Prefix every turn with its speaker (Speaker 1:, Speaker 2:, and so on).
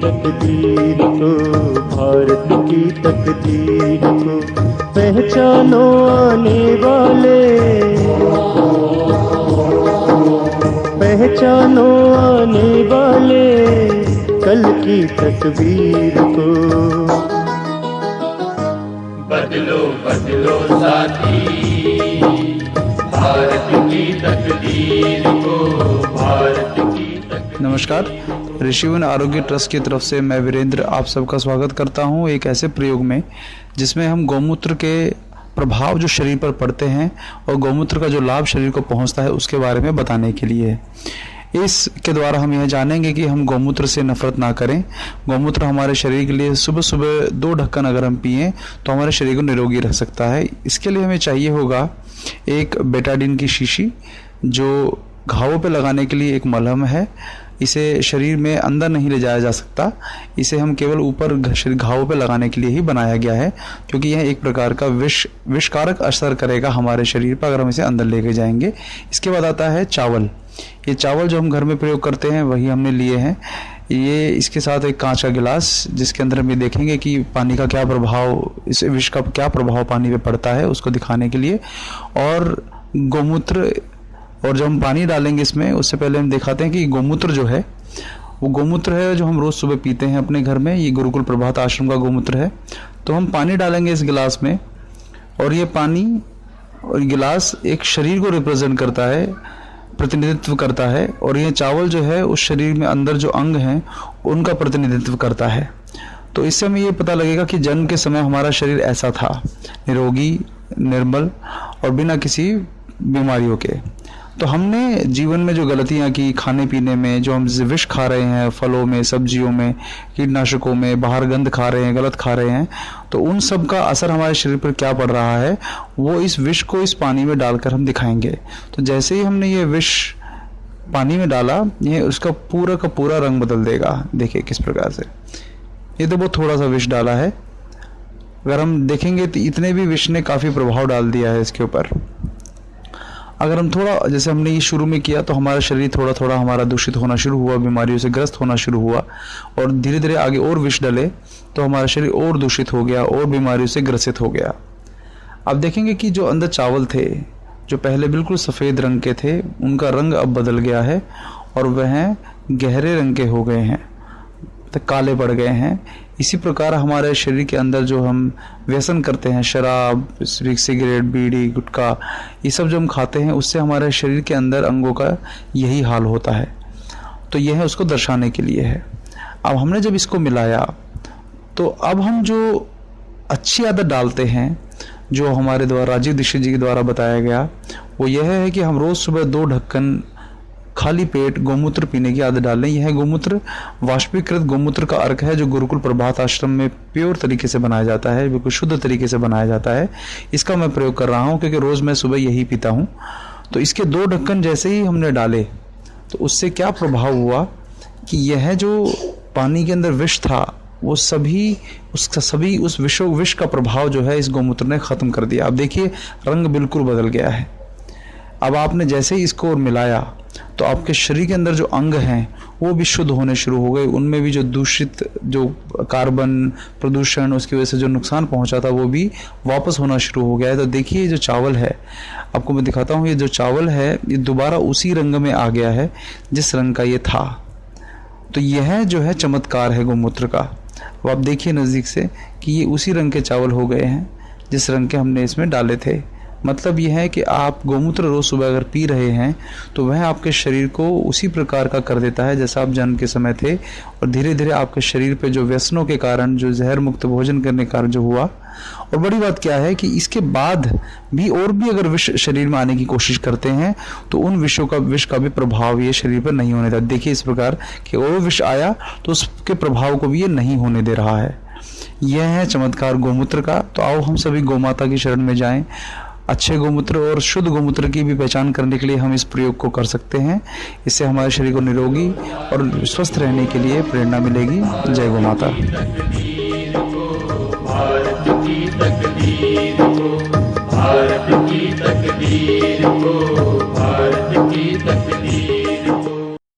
Speaker 1: तकदीर को, भारत की तकदीर को पहचानो आने वाले, पहचानो आने वाले कल की तकदीर को।
Speaker 2: बदलो बदलो साथी भारत की तकदीर को, भारत की तकदीर।
Speaker 3: नमस्कार, ऋषिवन आरोग्य ट्रस्ट की तरफ से मैं वीरेंद्र आप सबका स्वागत करता हूं एक ऐसे प्रयोग में जिसमें हम गौमूत्र के प्रभाव जो शरीर पर पड़ते हैं और गौमूत्र का जो लाभ शरीर को पहुंचता है उसके बारे में बताने के लिए। इसके द्वारा हम यह जानेंगे कि हम गौमूत्र से नफरत ना करें। गौमूत्र हमारे शरीर के लिए सुबह सुबह 2 ढक्कन अगर हम पिएं तो हमारे शरीर को निरोगी रख सकता है। इसके लिए हमें चाहिए होगा एक बेटाडीन की शीशी, जो घावों पे लगाने के लिए एक मलहम है। इसे शरीर में अंदर नहीं ले जाया जा सकता, इसे हम केवल ऊपर घावों पे लगाने के लिए ही बनाया गया है, क्योंकि यह एक प्रकार का विषकारक असर करेगा हमारे शरीर पर अगर हम इसे अंदर लेके जाएंगे। इसके बाद आता है चावल। ये चावल जो हम घर में प्रयोग करते हैं वही हमने लिए हैं। ये इसके साथ एक कांच का गिलास जिसके अंदर हम ये देखेंगे कि पानी का क्या प्रभाव, इस विष का क्या प्रभाव पानी पे पड़ता है उसको दिखाने के लिए। और गौमूत्र, और जब हम पानी डालेंगे इसमें उससे पहले हम दिखाते हैं कि गौमूत्र जो है वो गौमूत्र है जो हम रोज़ सुबह पीते हैं अपने घर में। ये गुरुकुल प्रभात आश्रम का गौमूत्र है। तो हम पानी डालेंगे इस गिलास में, और ये पानी और गिलास एक शरीर को रिप्रेजेंट करता है, प्रतिनिधित्व करता है। और ये चावल जो है उस शरीर में अंदर जो अंग हैं उनका प्रतिनिधित्व करता है। तो इससे हमें ये पता लगेगा कि जन्म के समय हमारा शरीर ऐसा था, निरोगी, निर्मल और बिना किसी बीमारियों के। तो हमने जीवन में जो गलतियां की खाने पीने में, जो हम विष खा रहे हैं फलों में, सब्जियों में, कीटनाशकों में, बाहर गंद खा रहे हैं, गलत खा रहे हैं, तो उन सब का असर हमारे शरीर पर क्या पड़ रहा है वो इस विष को इस पानी में डालकर हम दिखाएंगे। तो जैसे ही हमने ये विष पानी में डाला, ये उसका पूरा का पूरा रंग बदल देगा। देखिए किस प्रकार से, ये तो बहुत थोड़ा सा विष डाला है। अगर हम देखेंगे तो इतने भी विष ने काफ़ी प्रभाव डाल दिया है इसके ऊपर। अगर हम थोड़ा, जैसे हमने ये शुरू में किया तो हमारा शरीर थोड़ा थोड़ा हमारा दूषित होना शुरू हुआ, बीमारियों से ग्रस्त होना शुरू हुआ, और धीरे धीरे आगे और विष डले तो हमारा शरीर और दूषित हो गया और बीमारियों से ग्रसित हो गया। अब देखेंगे कि जो अंदर चावल थे जो पहले बिल्कुल सफ़ेद रंग के थे, उनका रंग अब बदल गया है और वह गहरे रंग के हो गए हैं, तो काले पड़ गए हैं। इसी प्रकार हमारे शरीर के अंदर जो हम व्यसन करते हैं, शराब, सिगरेट, बीड़ी, गुटखा, ये सब जो हम खाते हैं उससे हमारे शरीर के अंदर अंगों का यही हाल होता है। तो यह उसको दर्शाने के लिए है। अब हमने जब इसको मिलाया तो अब हम जो अच्छी आदत डालते हैं, जो हमारे द्वारा राजीव दीक्षित जी के द्वारा बताया गया, वो यह है कि हम रोज़ सुबह 2 ढक्कन खाली पेट गौमूत्र पीने की आदत डालें। यह गौमूत्र वाष्पीकृत गौमूत्र का अर्क है जो गुरुकुल प्रभात आश्रम में प्योर तरीके से बनाया जाता है, बिल्कुल शुद्ध तरीके से बनाया जाता है। इसका मैं प्रयोग कर रहा हूँ क्योंकि रोज़ मैं सुबह यही पीता हूँ। तो इसके 2 ढक्कन जैसे ही हमने डाले तो उससे क्या प्रभाव हुआ कि यह जो पानी के अंदर विष था वो सभी उस विष का प्रभाव जो है इस गौमूत्र ने ख़त्म कर दिया। अब देखिए रंग बिल्कुल बदल गया है। अब आपने जैसे ही इसको मिलाया तो आपके शरीर के अंदर जो अंग हैं वो भी शुद्ध होने शुरू हो गए। उनमें भी जो दूषित, जो कार्बन प्रदूषण, उसकी वजह से जो नुकसान पहुंचा था वो भी वापस होना शुरू हो गया है। तो देखिए जो चावल है, आपको मैं दिखाता हूँ, ये जो चावल है ये दोबारा उसी रंग में आ गया है जिस रंग का ये था। तो यह जो है चमत्कार है गौमूत्र का। अब आप देखिए नज़दीक से कि ये उसी रंग के चावल हो गए हैं जिस रंग के हमने इसमें डाले थे। मतलब यह है कि आप गौमूत्र रोज़ सुबह अगर पी रहे हैं तो वह आपके शरीर को उसी प्रकार का कर देता है जैसा आप जन्म के समय थे। और धीरे धीरे आपके शरीर पे जो व्यसनों के कारण, जो जहर मुक्त भोजन करने के कारण जो हुआ, और बड़ी बात क्या है कि इसके बाद भी और भी अगर विष शरीर में आने की कोशिश करते हैं तो उन विष का भी प्रभाव ये शरीर पर नहीं होने देता। देखिए इस प्रकार कि और विष आया तो उसके प्रभाव को भी ये नहीं होने दे रहा है। यह है चमत्कार गौमूत्र का। तो आओ हम सभी गौमाता की शरण में जाएं। अच्छे गौमूत्र और शुद्ध गौमूत्र की भी पहचान करने के लिए हम इस प्रयोग को कर सकते हैं। इससे हमारे शरीर को निरोगी और स्वस्थ रहने के लिए प्रेरणा मिलेगी। जय गौ माता।
Speaker 2: भारत की तकदीर को, भारत की तकदीर को, भारत